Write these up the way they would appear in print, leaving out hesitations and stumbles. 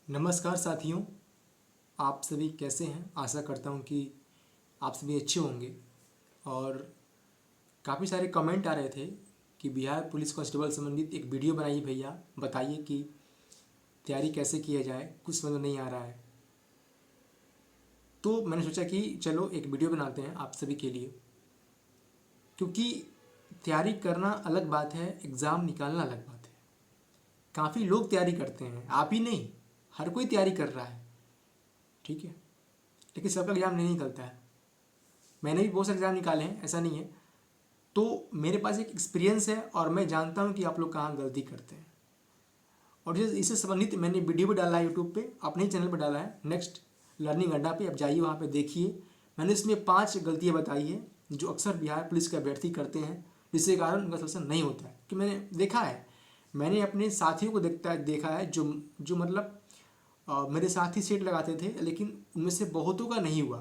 नमस्कार साथियों, आप सभी कैसे हैं। आशा करता हूं कि आप सभी अच्छे होंगे। और काफ़ी सारे कमेंट आ रहे थे कि बिहार पुलिस कांस्टेबल संबंधित एक वीडियो बनाइए भैया, बताइए कि तैयारी कैसे किया जाए, कुछ समझ में नहीं आ रहा है। तो मैंने सोचा कि चलो एक वीडियो बनाते हैं आप सभी के लिए, क्योंकि तैयारी करना अलग बात है, एग्ज़ाम निकालना अलग बात है। काफ़ी लोग तैयारी करते हैं, आप ही नहीं, हर कोई तैयारी कर रहा है, ठीक है, लेकिन सबका एग्ज़ाम नहीं निकलता है। मैंने भी बहुत सारे एग्ज़ाम निकाले हैं, ऐसा नहीं है। तो मेरे पास एक एक्सपीरियंस है और मैं जानता हूँ कि आप लोग कहाँ गलती करते हैं। और जैसे इससे संबंधित मैंने वीडियो भी डाला है यूट्यूब पे, अपने ही चैनल पर डाला है, नेक्स्ट लर्निंग अड्डा पे। आप जाइए वहाँ पे देखिए। मैंने इसमें 5 गलतियाँ बताई है जो अक्सर बिहार पुलिस के अभ्यर्थी करते हैं, जिसके कारण उनका सिलेक्शन नहीं होता है। कि मैंने देखा है, मैंने अपने साथियों को देखा है जो जो मतलब मेरे साथी सीट लगाते थे, लेकिन उनमें से बहुतों का नहीं हुआ।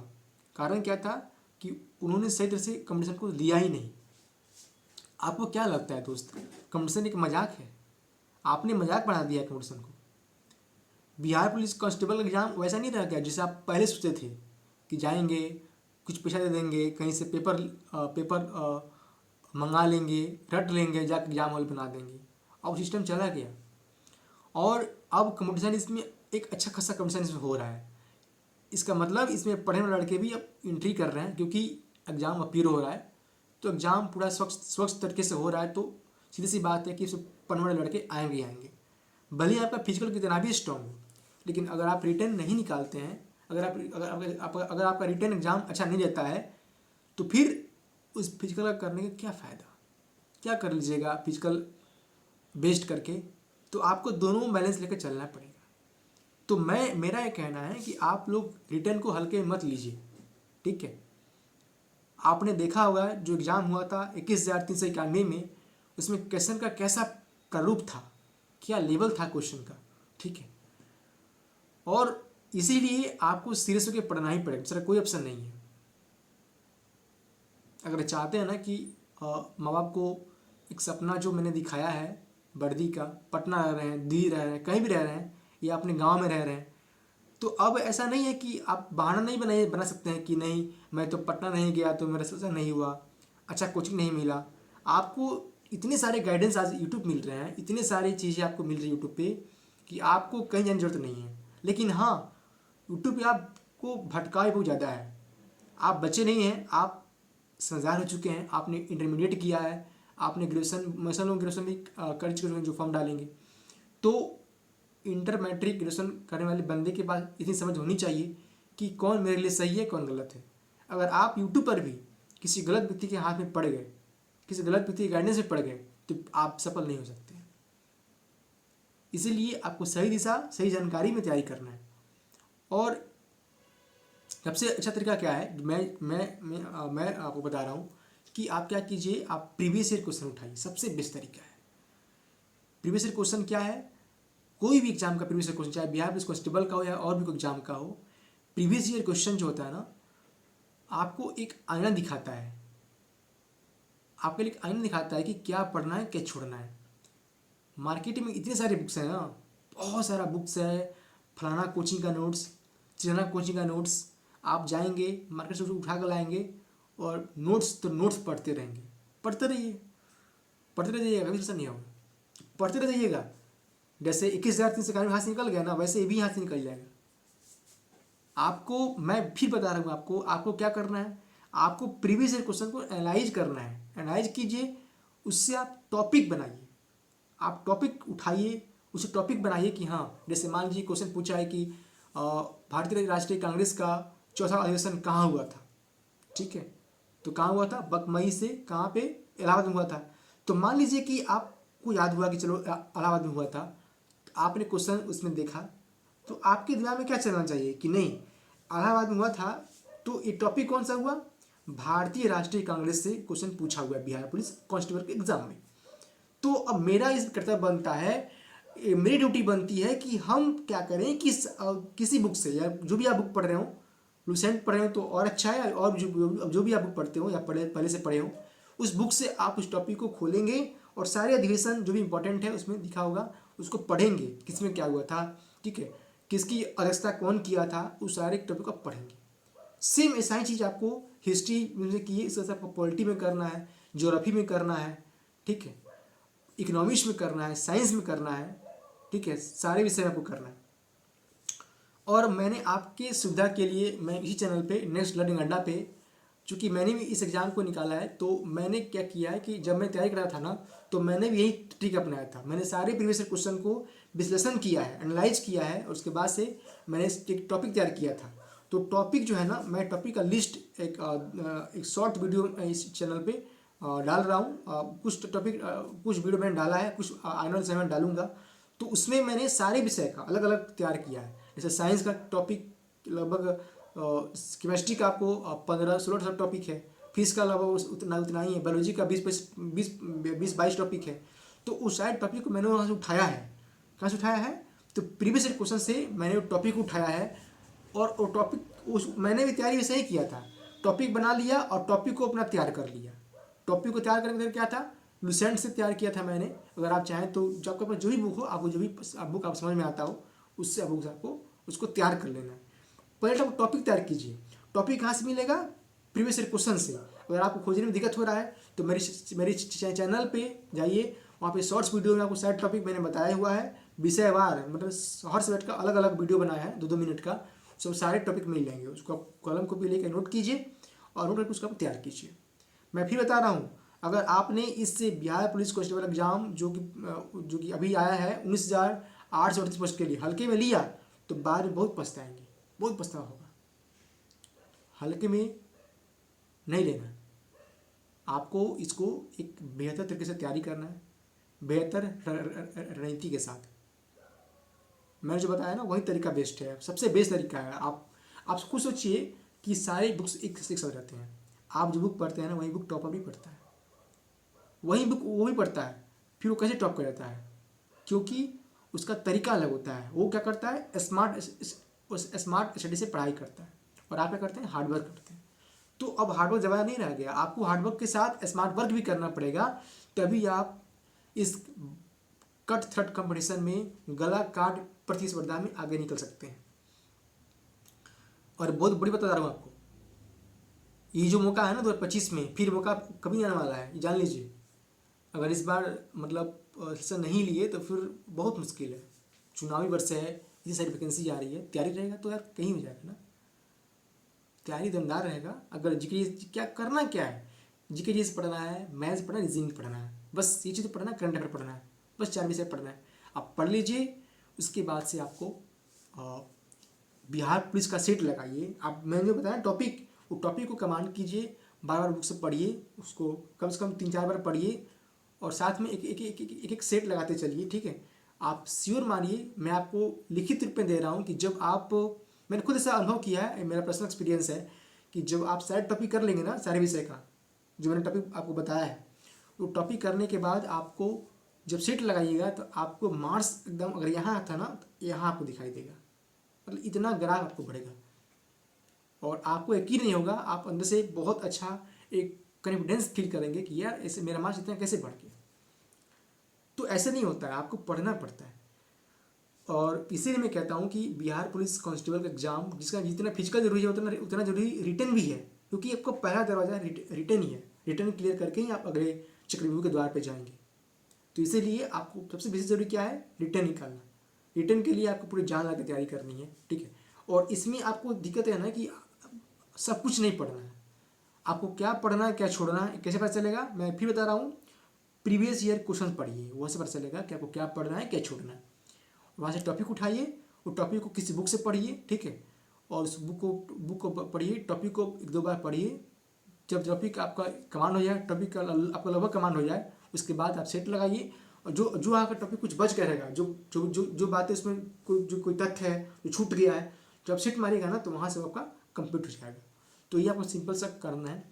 कारण क्या था कि उन्होंने सही तरह से कंपटीशन को लिया ही नहीं। आपको क्या लगता है दोस्त, कंपटीशन एक मजाक है? आपने मजाक बना दिया कंपटीशन को। बिहार पुलिस कांस्टेबल का एग्जाम वैसा नहीं रह गया जैसे आप पहले सोचते थे कि जाएंगे, कुछ पैसा दे देंगे, कहीं से पेपर मंगा लेंगे, रट लेंगे, जाकर एग्जाम हॉल बना देंगे। अब सिस्टम चला गया और अब कंपटीशन इसमें एक अच्छा खासा कंपटीशन इसमें हो रहा है। इसका मतलब इसमें पढ़ने वाले लड़के भी अब एंट्री कर रहे हैं, क्योंकि एग्ज़ाम अपीयर हो रहा है। तो एग्ज़ाम पूरा स्वच्छ तरीके से हो रहा है, तो सीधी सी बात है कि इसमें पढ़ने वाले लड़के आएंगे ही आएंगे। भले ही आपका फिजिकल कितना भी स्ट्रांग हो, लेकिन अगर आप रिटर्न नहीं निकालते हैं, अगर आपका रिटर्न एग्ज़ाम अच्छा नहीं जाता है, तो फिर उस फिजिकल का करने का क्या फ़ायदा? क्या कर लीजिएगा फिजिकल बेस्ड करके? तो आपको दोनों बैलेंस लेकर चलना पड़ेगा। तो मेरा ये कहना है कि आप लोग रिटर्न को हल्के में मत लीजिए, ठीक है। आपने देखा होगा जो एग्ज़ाम हुआ था 21,391 में, उसमें क्वेश्चन का कैसा प्रारूप था, क्या लेवल था क्वेश्चन का, ठीक है। और इसीलिए आपको सीरियस होकर पढ़ना ही पड़ेगा, दूसरा कोई ऑप्शन नहीं है। अगर चाहते हैं ना कि माँ बाप को एक सपना जो मैंने दिखाया है वर्दी का, पटना रह रहे हैं, दिल्ली रह रहे हैं, कहीं भी रह रहे हैं, या अपने गांव में रह रहे हैं, तो अब ऐसा नहीं है कि आप बहाना नहीं बना सकते हैं कि नहीं मैं तो पटना नहीं गया तो मेरा सिलेक्शन नहीं हुआ, अच्छा कोचिंग नहीं मिला। आपको इतने सारे गाइडेंस आज यूट्यूब मिल रहे हैं, इतने सारी चीज़ें आपको मिल रही है यूट्यूब पे कि आपको कहीं जाने की जरूरत नहीं है। लेकिन हाँ, यूट्यूब पे आपको भटकाव बहुत ज़्यादा है। आप बच्चे नहीं हैं, आप समझदार हो चुके हैं, आपने इंटरमीडिएट किया है, आपने ग्रेजुएशन, मैं लोग ग्रेजुएशन भी कर चुके हैं जो फॉर्म डालेंगे। तो इंटर मैट्रिक ग्रेजुएशन करने वाले बंदे के पास इतनी समझ होनी चाहिए कि कौन मेरे लिए सही है, कौन गलत है। अगर आप यूट्यूब पर भी किसी गलत व्यक्ति के हाथ में पड़ गए, किसी गलत व्यक्ति के गाइडेंस में पड़ गए, तो आप सफल नहीं हो सकते। इसीलिए आपको सही दिशा, सही जानकारी में तैयारी करना है। और सबसे अच्छा तरीका क्या है, मैं आपको बता रहा हूँ कि आप क्या कीजिए, आप प्रीवियस ईयर क्वेश्चन उठाइए। सबसे बेस्ट तरीका है। प्रीवियस ईयर क्वेश्चन क्या है, कोई भी एग्जाम का प्रीवियस ईयर क्वेश्चन, चाहे बिहार पुलिस कांस्टेबल का हो या और भी कोई एग्जाम का हो, प्रीवियस ईयर क्वेश्चन जो होता है ना, आपको एक आईना दिखाता है। आपके लिए एक आईना दिखाता है कि क्या पढ़ना है, क्या छोड़ना है। मार्केट में इतने सारे बुक्स हैं ना, बहुत सारा बुक्स है, फलाना कोचिंग का नोट्स, चिलाना कोचिंग का नोट्स। आप जाएंगे मार्केट से उठा कर लाएंगे और नोट्स तो नोट्स पढ़ते रहेंगे। पढ़ते रहिए, पढ़ते रह जाइएगा, कभी ऐसा नहीं होगा। पढ़ते रह जाइएगा। जैसे 21,391 हाथ से निकल गया ना, वैसे ये भी हाथ से निकल जाएगा। आपको मैं फिर बता रहा हूँ, आपको क्या करना है, आपको प्रीवियस ईयर क्वेश्चन को एनालाइज करना है। एनालाइज कीजिए, उससे आप टॉपिक बनाइए, आप टॉपिक उठाइए, उसे टॉपिक बनाइए कि हाँ, जैसे मान लीजिए क्वेश्चन पूछा है कि भारतीय राष्ट्रीय कांग्रेस का चौथा अधिवेशन कहाँ हुआ था, ठीक है। तो कहाँ हुआ था, बकमई से कहाँ पे, इलाहाबाद में हुआ था। तो मान लीजिए कि आपको याद हुआ कि चलो इलाहाबाद में हुआ था, तो आपने क्वेश्चन उसमें देखा, तो आपके दिमाग में क्या चलना चाहिए कि नहीं, इलाहाबाद में हुआ था, तो ये टॉपिक कौन सा हुआ, भारतीय राष्ट्रीय कांग्रेस से क्वेश्चन पूछा हुआ है बिहार पुलिस कांस्टेबल के एग्जाम में। तो अब मेरा इस कर्तव्य बनता है, मेरी ड्यूटी बनती है कि हम क्या करें कि किसी बुक से, या जो भी आप बुक पढ़ रहे हो, लुसेंट पढ़ रहे हो तो और अच्छा है, और जो भी आप बुक पढ़ते हो या पहले से पढ़े हो, उस बुक से आप उस टॉपिक को खोलेंगे और सारे अधिवेशन जो भी इंपॉर्टेंट है उसमें दिखा होगा, उसको पढ़ेंगे किसमें क्या हुआ था, ठीक है। किसकी अध्यक्षता कौन किया था, उस सारे टॉपिक को आप पढ़ेंगे। सेम ऐसा ही चीज़ आपको हिस्ट्री में की है, इसके साथ आपको पॉलिटी में करना है, ज्योग्राफी में करना है, ठीक है, इकोनॉमिक्स में करना है, साइंस में करना है, ठीक है, सारे विषय में आपको करना है। और मैंने आपके सुविधा के लिए मैं इसी चैनल पे नेक्स्ट लर्निंग अड्डा पे, चूँकि मैंने भी इस एग्ज़ाम को निकाला है, तो मैंने क्या किया है कि जब मैं तैयारी कर रहा था ना, तो मैंने भी यही ट्रिक अपनाया था। मैंने सारे प्रीवियस क्वेश्चन को विश्लेषण किया है, एनालाइज किया है, और उसके बाद से मैंने एक टॉपिक तैयार किया था। तो टॉपिक जो है ना, मैं टॉपिक का लिस्ट एक शॉर्ट वीडियो इस चैनल पे डाल रहा हूँ। कुछ टॉपिक कुछ वीडियो मैंने डाला है, कुछ आने वाले समय में डालूंगा। तो उसमें मैंने सारे विषय का अलग अलग तैयार किया है। जैसे साइंस का टॉपिक लगभग, केमिस्ट्री का आपको 15-16 टॉपिक है, फिजिक्स का लगभग उतना उतना ही है, बायोलॉजी का 20-22 टॉपिक है। तो उस सारे टॉपिक को मैंने वहाँ से उठाया है। कहाँ से उठाया है? तो प्रीवियस क्वेश्चन से मैंने वो टॉपिक उठाया है, और वो टॉपिक उस मैंने भी तैयारी वैसे ही किया था। टॉपिक बना लिया और टॉपिक को अपना तैयार कर लिया। टॉपिक को तैयार करने के क्या था, लुसेंट से तैयार किया था मैंने। अगर आप चाहें तो जो आपके पास जो भी बुक हो, आपको जो भी बुक आप समझ में आता हो, उससे आपको उसको तैयार कर लेना है। पहले तो आप टॉपिक तैयार कीजिए। टॉपिक कहाँ से मिलेगा? प्रीवियस क्वेश्चन से। अगर आपको खोजने में दिक्कत हो रहा है तो मेरी चैनल पे जाइए, वहाँ पे शॉर्ट्स वीडियो में आपको सारे टॉपिक मैंने बताया हुआ है, विषयवार, मतलब हर सब्जेक्ट का अलग अलग वीडियो बनाया है 2-2 मिनट का। सब सारे टॉपिक मिल जाएंगे। उसको आप कलम कॉपी लेकर नोट कीजिए और नोट करके उसको आप तैयार कीजिए। मैं फिर बता रहा हूँ, अगर आपने इससे बिहार पुलिस कांस्टेबल एग्जाम जो कि अभी आया है 19,838 पोस्ट के लिए हल्के में लिया, तो बाद में बहुत पछताएंगे, बहुत पछतावा होगा। हल्के में नहीं लेना, आपको इसको एक बेहतर तरीके से तैयारी करना है, बेहतर रणनीति के साथ। मैंने जो बताया ना, वही तरीका बेस्ट है, सबसे बेस्ट तरीका है। आप खुद सोचिए कि सारे बुक्स एक से एक सब रहते हैं। आप जो बुक पढ़ते हैं ना, वही बुक टॉपर भी पढ़ता है, वही बुक वो भी पढ़ता है, फिर वो कैसे टॉप कर जाता है? क्योंकि उसका तरीका अलग होता है। वो क्या करता है, स्मार्ट स्टडी से पढ़ाई करता है, और आप क्या करते हैं, हार्डवर्क करते हैं। तो अब हार्डवर्क ज़्यादा नहीं रह गया, आपको हार्डवर्क के साथ स्मार्ट वर्क भी करना पड़ेगा, तभी आप इस कट थ्रेट कंपटीशन में, गला काट प्रतिस्पर्धा में आगे निकल सकते हैं। और बहुत बड़ी बात बता रहा हूँ आपको, ये जो मौका है ना 2025 में, फिर मौका कभी नहीं आने वाला है, ये जान लीजिए। अगर इस बार मतलब हिस्सा नहीं लिए तो फिर बहुत मुश्किल है। चुनावी वर्ष है, इतनी सारी वैकेंसी आ रही है, तैयारी रहेगा तो यार कहीं हो जाएगा ना। तैयारी दमदार रहेगा। अगर जीके क्या करना क्या है, जीके जीएस पढ़ना है, मैथ्स पढ़ना है, रीजनिंग पढ़ना है, बस ये चीज़ पढ़ना है, करंट अफेयर पढ़ना है, बस 4 विषय पढ़ना है। आप पढ़ लीजिए, उसके बाद से आपको बिहार पुलिस का सेट लगाइए। आप मैंने जो बताया टॉपिक, वो टॉपिक को कमांड कीजिए, बार बार बुक से पढ़िए, उसको कम से कम 3-4 बार पढ़िए, और साथ में एक सेट लगाते चलिए, ठीक है। आप श्योर मानिए, मैं आपको लिखित रूप में दे रहा हूँ कि जब आप, मैंने खुद ऐसा अनुभव किया है, मेरा पर्सनल एक्सपीरियंस है, कि जब आप सारे टॉपिक कर लेंगे ना, सारे विषय का जो मैंने टॉपिक आपको बताया है, वो टॉपिक करने के बाद आपको जब सेट लगाइएगा तो आपको मार्क्स एकदम, अगर यहाँ था ना तो यहाँ आपको दिखाई देगा, मतलब इतना ग्राफ आपको बढ़ेगा, और आपको यकीन नहीं होगा, आप अंदर से बहुत अच्छा एक कॉन्फिडेंस फील करेंगे कि यार ऐसे मेरा मार्क्स इतना कैसे बढ़ गया। तो ऐसे नहीं होता है, आपको पढ़ना पड़ता है। और इसीलिए मैं कहता हूँ कि बिहार पुलिस कांस्टेबल का एग्जाम, जिसका जितना फिजिकल जरूरी है उतना जरूरी रिटर्न भी है, क्योंकि आपको पहला दरवाजा रिटर्न ही है। रिटर्न क्लियर करके ही आप अगले चक्रव्यूह के द्वार पर जाएंगे। तो इसीलिए आपको सबसे बेसिक जरूरी क्या है, रिटर्न निकालना। रिटर्न के लिए आपको पूरी जान लगा के तैयारी करनी है, ठीक है। और इसमें आपको दिक्कत है ना कि सब कुछ नहीं पढ़ना है, आपको क्या पढ़ना है क्या छोड़ना है कैसे पता चलेगा? मैं फिर बता रहा हूँ, प्रीवियस ईयर क्वेश्चन पढ़िए, वहाँ से पता चलेगा कि आपको क्या पढ़ना है क्या छोड़ना है। वहाँ से टॉपिक उठाइए, वो टॉपिक को किसी बुक से पढ़िए, ठीक है, और उस बुक को पढ़िए, टॉपिक को 1-2 बार पढ़िए। जब टॉपिक आपका कमांड हो जाए, टॉपिक का आपका लगभग कमांड हो जाए, उसके बाद आप सेट लगाइए। और जो आपका टॉपिक कुछ बच गया रहेगा, जो बातें उसमें कोई तथ्य है जो छूट गया है, जब सेट मारिएगा ना तो वहाँ से आपका कंप्लीट हो जाएगा। तो ये आपको सिंपल सा करना है।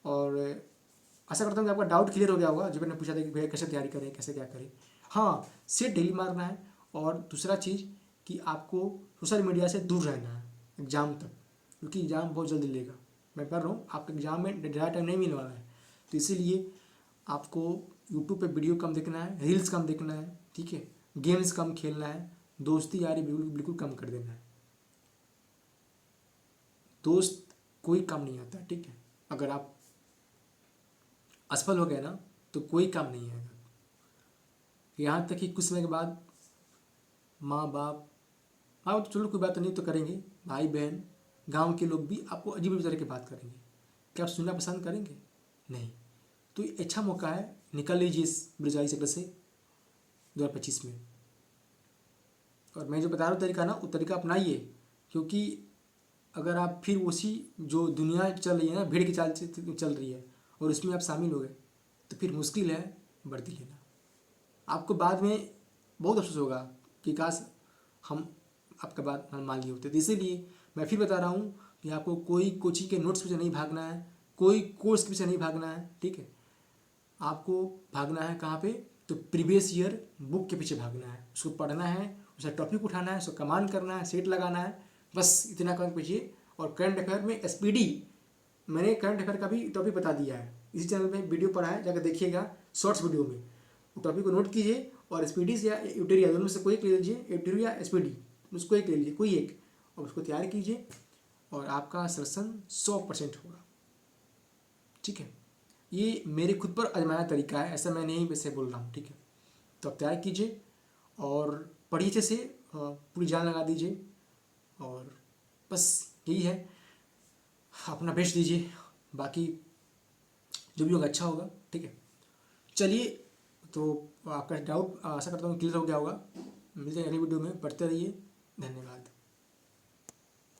और आशा करता हूँ कि आपका डाउट क्लियर हो गया होगा, जो मैंने पूछा था कि भैया कैसे तैयारी करें, कैसे क्या करें। हाँ, सेट डेली मारना है। और दूसरा चीज़ कि आपको सोशल मीडिया से दूर रहना है एग्ज़ाम तक, क्योंकि एग्ज़ाम बहुत जल्दी लेगा। मैं कर रहा हूँ, आपके एग्ज़ाम में ज़्यादा टाइम नहीं मिलने वाला है। तो इसीलिए आपको यूट्यूब पे वीडियो कम देखना है, रील्स कम देखना है, ठीक है, गेम्स कम खेलना है, दोस्ती यारी बिल्कुल बिल्कुल कम कर देना है। दोस्त कोई काम नहीं आता, ठीक है। अगर आप असफल हो गए ना तो कोई काम नहीं आएगा। यहाँ तक कि कुछ समय के बाद माँ बाप, हाँ तो चलो कोई बात नहीं तो करेंगे, भाई बहन गांव के लोग भी आपको अजीब अजीब तरह की बात करेंगे। क्या आप सुनना पसंद करेंगे? नहीं। तो ये अच्छा मौका है, निकल लीजिए इस बुराई चक्र से 2025 में। और मैं जो बता रहा हूँ तरीका ना, वो तरीका अपनाइए। क्योंकि अगर आप फिर उसी जो दुनिया चल रही है ना, भीड़ की चाल से चल रही है, और उसमें आप शामिल हो गए तो फिर मुश्किल है बढ़ती लेना। आपको बाद में बहुत अफसोस होगा कि काश हम आपका बात मान लिए होते। तो इसीलिए मैं फिर बता रहा हूँ कि आपको कोई कोचिंग के नोट्स पीछे नहीं भागना है, कोई कोर्स के पीछे नहीं भागना है, ठीक है। आपको भागना है कहाँ पे? तो प्रीवियस ईयर बुक के पीछे भागना है, उसको पढ़ना है, उसे टॉपिक उठाना है, उसको कमांड करना है, सेट लगाना है, बस इतना काम कीजिए। और करंट अफेयर में एसपीडी, मैंने करंट अफेयर का भी टॉपिक बता दिया है, इसी चैनल में वीडियो पड़ा है, जाकर देखिएगा शॉर्ट्स वीडियो में। टॉपिक को नोट कीजिए और एसपीडी या यूटेरिया दोनों में से कोई एक ले लीजिए, यूटेरिया या एसपीडी, उसको एक ले लीजिए, कोई एक, और उसको तैयार कीजिए और आपका सिलेक्शन 100% होगा, ठीक है। ये मेरे खुद पर आजमाया तरीका है, ऐसा मैं नहीं वैसे बोल रहा हूँ, ठीक है। तो आप तैयार कीजिए और पढ़िए अच्छे से, पूरी जान लगा दीजिए, और बस यही है, अपना बेस्ट दीजिए, बाकी जो भी होगा अच्छा होगा, ठीक है। चलिए, तो आपका डाउट आशा करता हूँ क्लियर हो गया होगा। मिलते हैं अगली वीडियो में, पढ़ते रहिए। धन्यवाद।